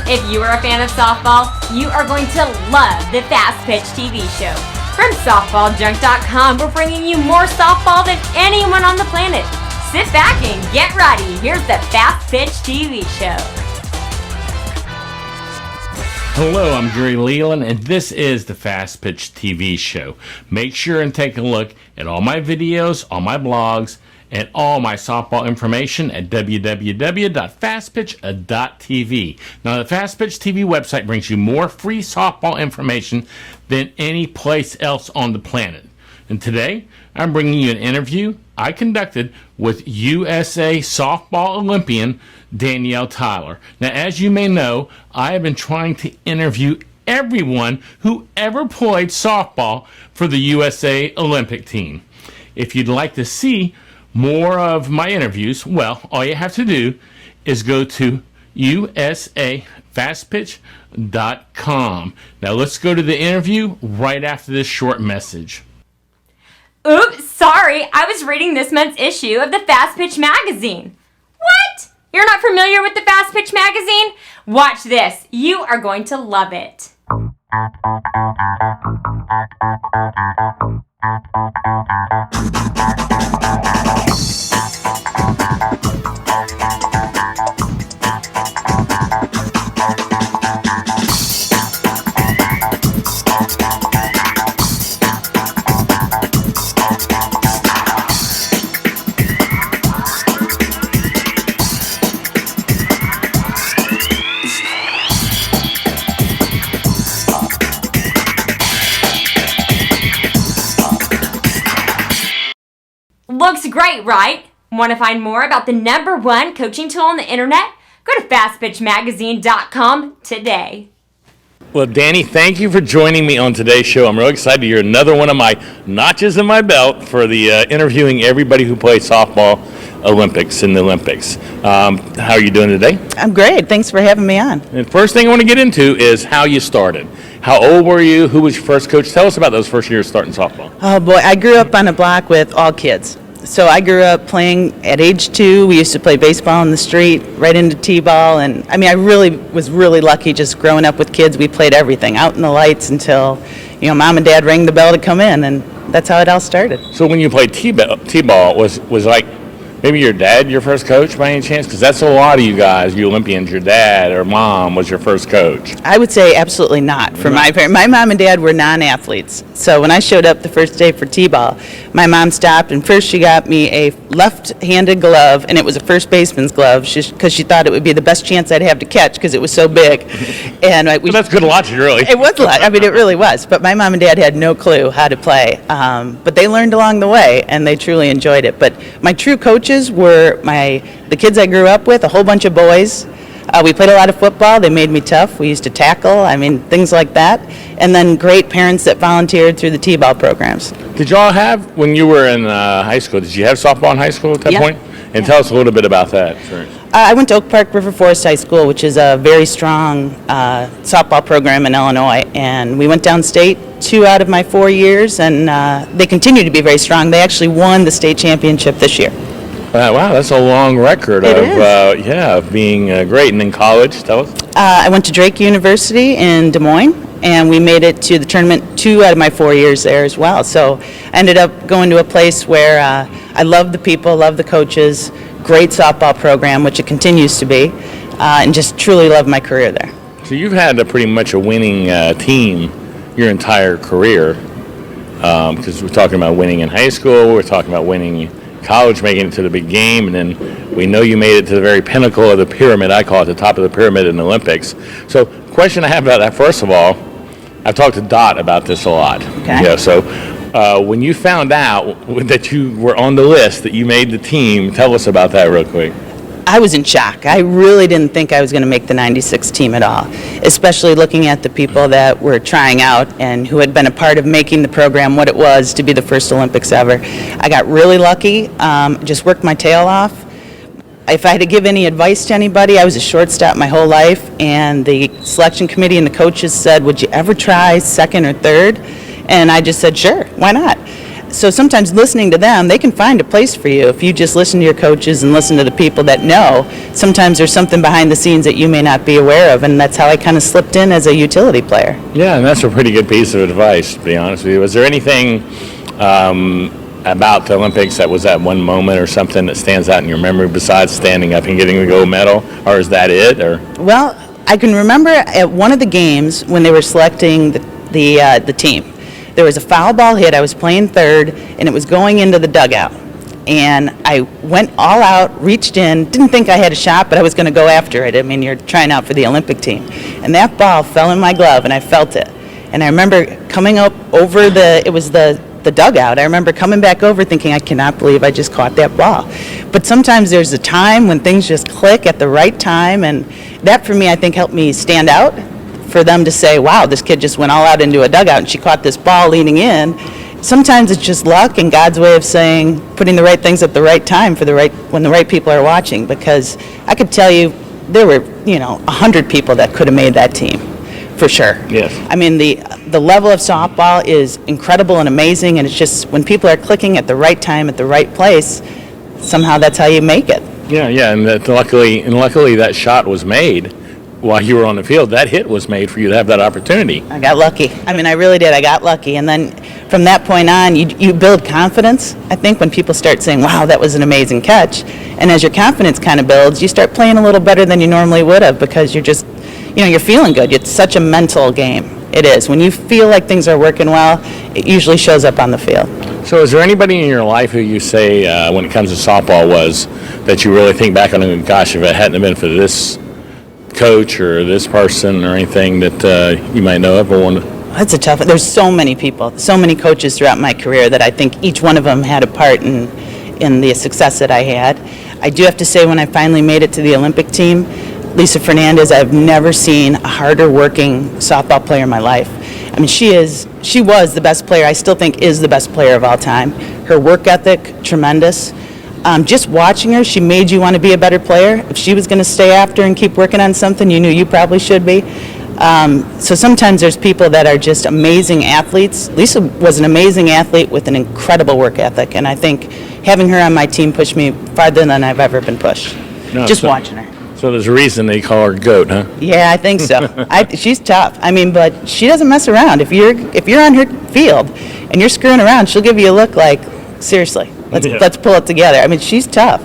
If you are a fan of softball, you are going to love the Fastpitch TV show. From softballjunk.com, we're bringing you more softball than anyone on the planet. Sit back and get ready. Here's the Fastpitch TV show. Hello, I'm Jerry Leland, and this is the Fastpitch TV show. Make sure and take a look at all my videos, all my blogs, and all my softball information at www.fastpitch.tv. Now, the Fastpitch TV website brings you more free softball information than any place else on the planet. And today, I'm bringing you an interview I conducted with USA softball Olympian Danielle M. Now, as you may know, I have been trying to interview everyone who ever played softball for the USA Olympic team. If you'd like to see more of my interviews, well, all you have to do is go to usafastpitch.com. Now let's go to the interview right after this short message. Oops, sorry, I was reading this month's issue of the Fastpitch magazine. What? You're not familiar with the Fastpitch magazine? Watch this. You are going to love it. Looks great, right? Want to find more about the #1 coaching tool on the internet? Go to fastpitchmagazine.com today. Well, Dani, thank you for joining me on today's show. I'm really excited. You're another one of my notches in my belt for the interviewing everybody who plays softball Olympics in the Olympics. How are you doing today? I'm great. Thanks for having me on. And first thing I want to get into is how you started. How old were you? Who was your first coach? Tell us about those first years starting softball. Oh boy, I grew up on a block with all kids. So I grew up playing at age 2. We used to play baseball in the street, right into t-ball. And I mean, I really was really lucky just growing up with kids. We played everything out in the lights until, mom and dad rang the bell to come in. And that's how it all started. So when you played t-ball, was like maybe your dad your first coach by any chance? Because that's a lot of you guys, you Olympians, your dad or mom was your first coach. I would say absolutely not for my parents. My mom and dad were non-athletes. So when I showed up the first day for t-ball, my mom stopped and first she got me a left-handed glove, and it was a first baseman's glove because she thought it would be the best chance I'd have to catch because it was so big. And well, that's good logic, really. It was logic. I mean, it really was. But my mom and dad had no clue how to play. But they learned along the way, and they truly enjoyed it. But my true coaches were the kids I grew up with, a whole bunch of boys. We played a lot of football. They made me tough. We used to tackle, things like that. And then great parents that volunteered through the t-ball programs. Did y'all have, when you were in high school, did you have softball in high school at that point? And tell us a little bit about that. Sure. I went to Oak Park River Forest High School, which is a very strong softball program in Illinois. And we went downstate 2 out of my 4 years, and they continue to be very strong. They actually won the state championship this year. Wow, that's a long record of being great. And then college, tell us. I went to Drake University in Des Moines, and we made it to the tournament 2 out of my 4 years there as well. So I ended up going to a place where I love the people, love the coaches, great softball program, which it continues to be, and just truly love my career there. So you've had pretty much a winning team your entire career, because we're talking about winning in high school, we're talking about winning college, making it to the big game, and then we know you made it to the very pinnacle of the pyramid. I call it the top of the pyramid in the Olympics. So question I have about that, first of all, I've talked to Dot about this a lot. Okay. So when you found out that you were on the list, that you made the team, tell us about that real quick. I was in shock. I really didn't think I was going to make the 96 team at all, especially looking at the people that were trying out and who had been a part of making the program what it was to be the first Olympics ever. I got really lucky, just worked my tail off. If I had to give any advice to anybody, I was a shortstop my whole life, and the selection committee and the coaches said, would you ever try second or third? And I just said, sure, why not? So sometimes listening to them, they can find a place for you if you just listen to your coaches and listen to the people that know. Sometimes there's something behind the scenes that you may not be aware of, and that's how I kind of slipped in as a utility player. Yeah, and that's a pretty good piece of advice, to be honest with you. Was there anything about the Olympics that was that one moment or something that stands out in your memory besides standing up and getting the gold medal, or is that it? Or Well, I can remember at one of the games when they were selecting the team. There was a foul ball hit. I was playing third, and it was going into the dugout. And I went all out, reached in, didn't think I had a shot, but I was going to go after it. I mean, you're trying out for the Olympic team. And that ball fell in my glove, and I felt it. And I remember coming up over the dugout. I remember coming back over thinking, I cannot believe I just caught that ball. But sometimes there's a time when things just click at the right time, and that for me, I think, helped me stand out. For them to say, wow, this kid just went all out into a dugout and she caught this ball leaning in. Sometimes it's just luck and God's way of saying, putting the right things at the right time when the right people are watching. Because I could tell you, there were 100 people that could have made that team, for sure. Yes. I mean, the level of softball is incredible and amazing, and it's just when people are clicking at the right time at the right place, somehow that's how you make it. yeah, and luckily that shot was made while you were on the field. That hit was made for you to have that opportunity. I got lucky. I mean, I really did. I got lucky. And then from that point on, you build confidence. I think when people start saying, wow, that was an amazing catch. And as your confidence kind of builds, you start playing a little better than you normally would have because you're just, you're feeling good. It's such a mental game. It is. When you feel like things are working well, it usually shows up on the field. So is there anybody in your life who you say, when it comes to softball, was that you really think back on, and gosh, if it hadn't been for this coach or this person or anything that you might know of? That's a tough one. There's so many people, so many coaches throughout my career that I think each one of them had a part in the success that I had. I do have to say, when I finally made it to the Olympic team, Lisa Fernandez, I've never seen a harder working softball player in my life. I mean, she was the best player. I still think is the best player of all time. Her work ethic, tremendous. Just watching her, she made you want to be a better player. If she was going to stay after and keep working on something, you knew you probably should be. So sometimes there's people that are just amazing athletes. Lisa was an amazing athlete with an incredible work ethic, and I think having her on my team pushed me farther than I've ever been pushed. Watching her. So there's a reason they call her GOAT, huh? Yeah, I think so. She's tough. I mean, but she doesn't mess around. If you're on her field and you're screwing around, she'll give you a look like, seriously, let's pull it together. I mean, she's tough.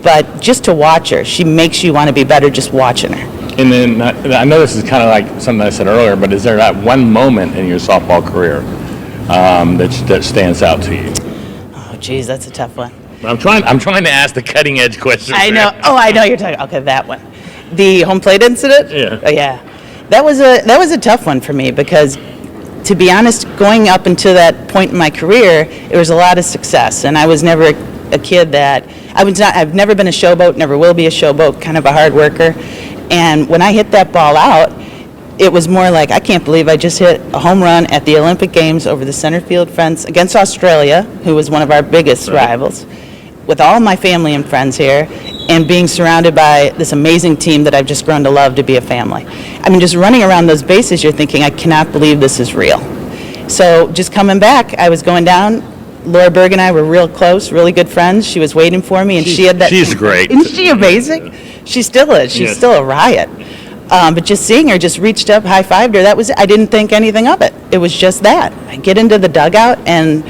But just to watch her, she makes you want to be better just watching her. And then I know this is kind of like something I said earlier, but is there that one moment in your softball career that stands out to you? Oh, geez, that's a tough one. I'm trying to ask the cutting edge question. I know. Oh, I know you're talking. Okay, that one. The home plate incident? Yeah. Oh, yeah. That was a tough one for me because, to be honest, going up until that point in my career, it was a lot of success, and I was never a kid that I've never been a showboat, never will be a showboat, kind of a hard worker. And when I hit that ball out, it was more like, I can't believe I just hit a home run at the Olympic Games over the center field fence against Australia, who was one of our biggest rivals, with all my family and friends here, and being surrounded by this amazing team that I've just grown to love to be a family. I mean, just running around those bases, you're thinking, I cannot believe this is real. So just coming back, I was going down. Laura Berg and I were real close, really good friends. She was waiting for me, and she had that. She's great. Isn't she amazing? She still is. She's still a riot. But just seeing her, just reached up, high-fived her, that was it. I didn't think anything of it. It was just that. I get into the dugout, and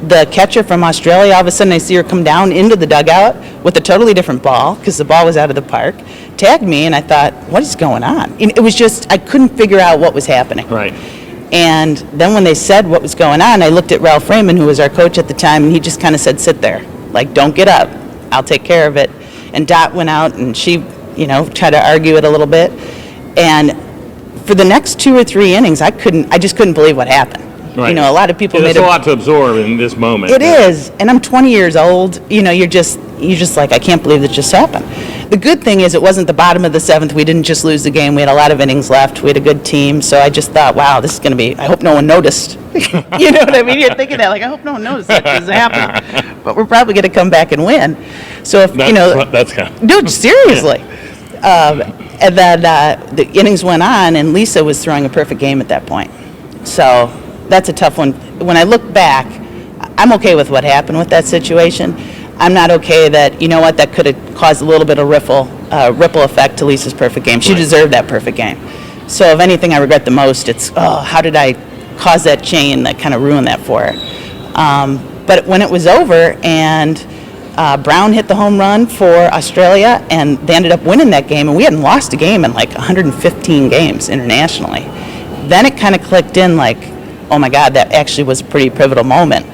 the catcher from Australia, all of a sudden I see her come down into the dugout with a totally different ball, because the ball was out of the park, tagged me, and I thought, what is going on? And it was just, I couldn't figure out what was happening. Right. And then when they said what was going on, I looked at Ralph Freeman, who was our coach at the time, and he just kind of said, sit there. Like, don't get up. I'll take care of it. And Dot went out, and she, tried to argue it a little bit. And for the next 2 or 3 innings, I just couldn't believe what happened. Right. A lot of people made It's a lot to absorb in this moment. It is, and I'm 20 years old. You're just like, I can't believe this just happened. The good thing is it wasn't the bottom of the 7th. We didn't just lose the game. We had a lot of innings left. We had a good team. So I just thought, wow, this is going to be, I hope no one noticed. You know what I mean? You're thinking that, like, I hope no one noticed that this is happening. But we're probably going to come back and win. So if, That's kind of... Dude, seriously. And then the innings went on, and Lisa was throwing a perfect game at that point. So that's a tough one. When I look back, I'm okay with what happened with that situation. I'm not okay that, you know what, that could have caused a little bit of ripple effect to Lisa's perfect game. She deserved that perfect game. So if anything I regret the most, it's, how did I cause that chain that kind of ruined that for her? But when it was over and Brown hit the home run for Australia and they ended up winning that game, and we hadn't lost a game in like 115 games internationally, then it kind of clicked in like, oh my God, that actually was a pretty pivotal moment.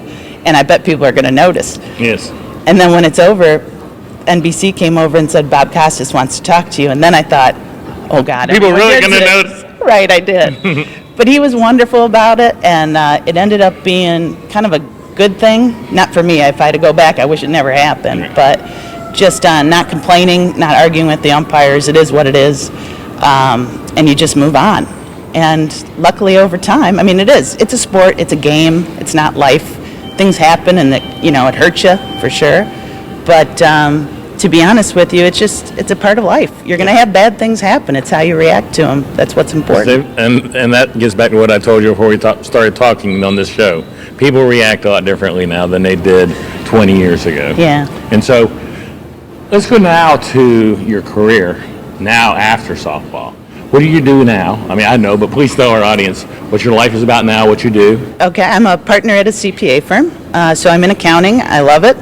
And I bet people are going to notice. Yes. And then when it's over, NBC came over and said, Bob Costas wants to talk to you. And then I thought, oh God. People really going to notice. Right, I did. But he was wonderful about it, and it ended up being kind of a good thing. Not for me. If I had to go back, I wish it never happened. But just not complaining, not arguing with the umpires. It is what it is. And you just move on. And luckily over time, I mean, it's a sport, it's a game, it's not life. Things happen and it hurts you for sure. But to be honest with you, it's a part of life. You're going to have bad things happen. It's how you react to them. That's what's important. And that gets back to what I told you before we started talking on this show. People react a lot differently now than they did 20 years ago. Yeah. And so let's go now to your career now after softball. What do you do now? I mean, I know, but please tell our audience what your life is about now, what you do. Okay, I'm a partner at a CPA firm, so I'm in accounting. I love it,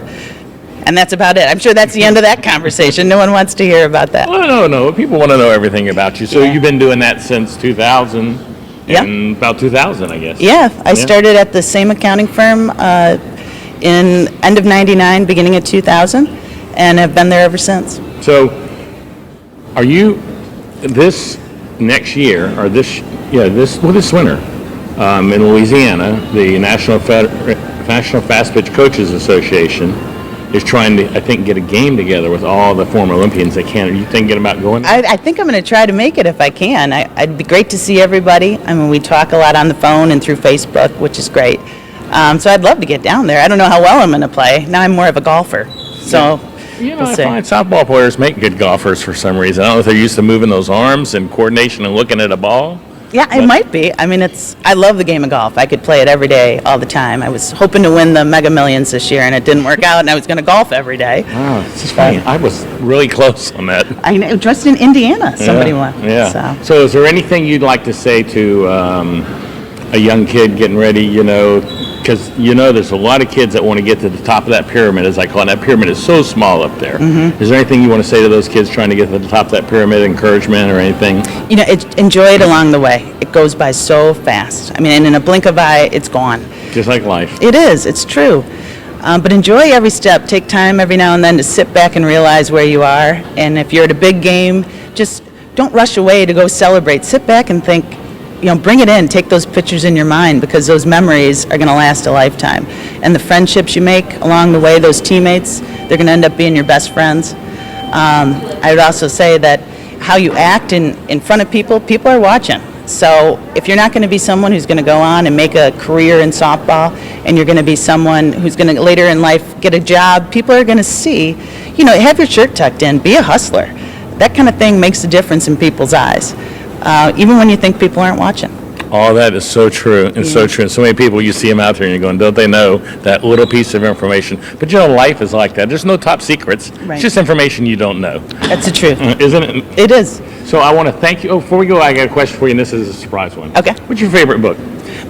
and that's about it. I'm sure that's the end of that conversation. No one wants to hear about that. Well, no. People want to know everything about you. So You've been doing that since 2000, and about 2000, I guess. Yeah, I started at the same accounting firm in end of 99, beginning of 2000, and have been there ever since. So, are you this next year, or this winter, in Louisiana, the National Fastpitch Coaches Association is trying to, I think, get a game together with all the former Olympians that can. Are you thinking about going? I think I'm going to try to make it if I can. I'd be great to see everybody. I mean, we talk a lot on the phone and through Facebook, which is great. So I'd love to get down there. I don't know how well I'm going to play. Now I'm more of a golfer, so. I find softball players make good golfers for some reason. I don't know if they're used to moving those arms and coordination and looking at a ball. Yeah, it might be. I mean, I love the game of golf. I could play it every day, all the time. I was hoping to win the Mega Millions this year, and it didn't work out, and I was going to golf every day. Wow, this is funny. I was really close on that. I know, just in Indiana, somebody won. Yeah. So is there anything you'd like to say to a young kid getting ready, because there's a lot of kids that want to get to the top of that pyramid, as I call it. That pyramid is so small up there. Mm-hmm. Is there anything you want to say to those kids trying to get to the top of that pyramid, encouragement or anything? Enjoy it along the way. It goes by so fast. I mean, and in a blink of eye, it's gone. Just like life. It is. It's true. But enjoy every step. Take time every now and then to sit back and realize where you are. And if you're at a big game, just don't rush away to go celebrate. Sit back and think, bring it in, take those pictures in your mind, because those memories are going to last a lifetime. And the friendships you make along the way, those teammates, they're going to end up being your best friends. I would also say that how you act in front of people are watching. So if you're not going to be someone who's going to go on and make a career in softball, and you're going to be someone who's going to later in life get a job, people are going to see, have your shirt tucked in, be a hustler. That kind of thing makes a difference in people's eyes. Even when you think people aren't watching. All that is so true, and so true. And so many people, you see them out there and you're going, don't they know that little piece of information? But life is like that. There's no top secrets. Right. It's just information you don't know. That's the truth. Isn't it? It is. So I want to thank you. Oh, before we go, I got a question for you, and this is a surprise one. Okay. What's your favorite book?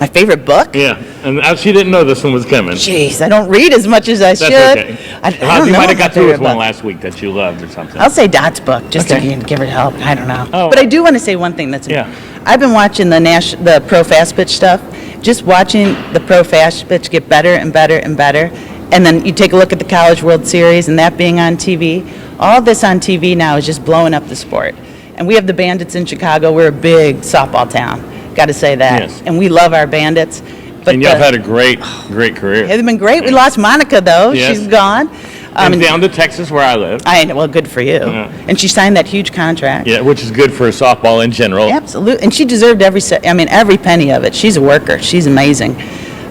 My favorite book? Yeah, and she didn't know this one was coming. Jeez, I don't read as much as I should. That's okay. I don't you know might have got through with one book. last week that you loved or something. I'll say Dot's book, just to give her help. I don't know. Oh. But I do want to say one thing that's I've been watching the Pro Fastpitch stuff, just watching the Pro Fastpitch get better and better and better. And then you take a look at the College World Series and that being on TV. All this on TV now is just blowing up the sport. And we have the Bandits in Chicago. We're a big softball town. Got to say that. Yes. And we love our Bandits. But and y'all had a great career. It's been great. We lost Monica, though. Yes. She's gone. And down to Texas, where I live. Well, good for you. Yeah. And she signed that huge contract. Yeah, which is good for softball in general. Absolutely. And she deserved every penny of it. She's a worker. She's amazing.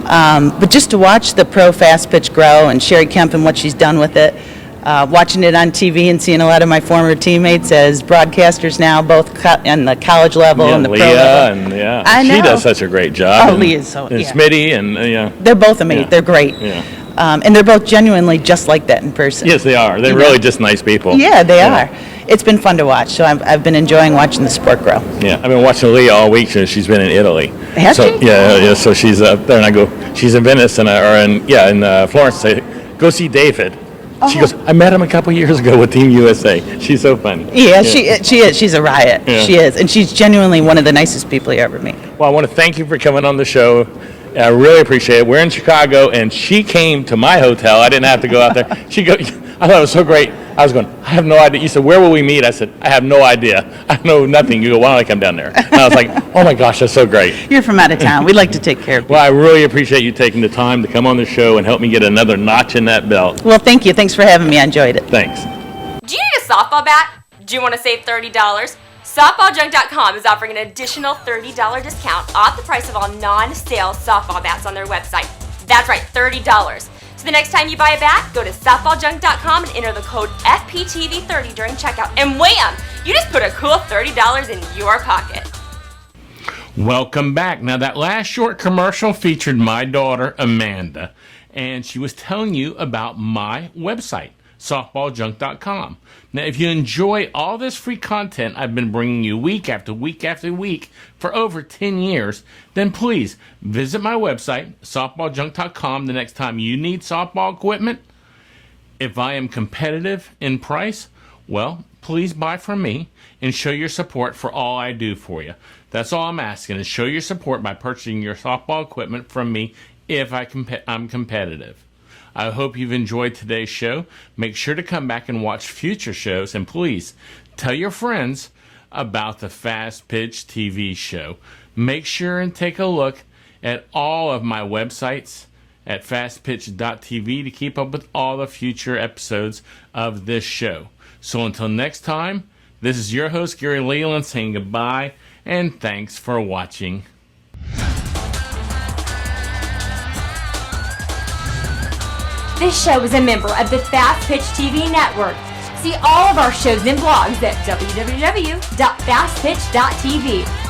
But just to watch the Pro Fastpitch grow and Sherry Kemp and what she's done with it, watching it on TV and seeing a lot of my former teammates as broadcasters now, both on the college level and the pro level. And yeah, I know. she does such a great job. Oh, Leah is so, and yeah. Smitty and yeah. They're both amazing. Yeah. They're great. Yeah. And they're both genuinely just like that in person. Yes, they are. They're really just nice people. Yeah, they are. It's been fun to watch, so I've been enjoying watching the sport grow. Yeah, I've been watching Leah all week. She's been in Italy. Has so, she? Yeah. So she's up there, and I go. She's in Venice in Florence. I say, go see David. She goes, I met him a couple years ago with Team USA. She's so funny. Yeah, she is. She's a riot. Yeah. She is, and she's genuinely one of the nicest people you ever meet. Well, I want to thank you for coming on the show. I really appreciate it. We're in Chicago, and she came to my hotel. I didn't have to go out there. I thought it was so great. I was going, I have no idea. You said, where will we meet? I said, I have no idea. I know nothing. You go, why don't I come down there? And I was like, oh my gosh, that's so great. You're from out of town. We'd like to take care of you. Well, I really appreciate you taking the time to come on the show and help me get another notch in that belt. Well, thank you. Thanks for having me. I enjoyed it. Thanks. Do you need a softball bat? Do you want to save $30? SoftballJunk.com is offering an additional $30 discount off the price of all non-sale softball bats on their website. That's right, $30. So the next time you buy a bat, go to SoftballJunk.com and enter the code FPTV30 during checkout. And wham! You just put a cool $30 in your pocket. Welcome back. Now, that last short commercial featured my daughter, Amanda, and she was telling you about my website, softballjunk.com. Now, if you enjoy all this free content I've been bringing you week after week after week for over 10 years, then please visit my website, softballjunk.com, the next time you need softball equipment. If I am competitive in price, well, please buy from me and show your support for all I do for you. That's all I'm asking, is show your support by purchasing your softball equipment from me if I'm competitive. I hope you've enjoyed today's show. Make sure to come back and watch future shows, and please tell your friends about the Fastpitch TV show. Make sure and take a look at all of my websites at fastpitch.tv to keep up with all the future episodes of this show. So until next time, this is your host, Gary Leland, saying goodbye, and thanks for watching. This show is a member of the Fastpitch TV network. See all of our shows and blogs at www.fastpitch.tv.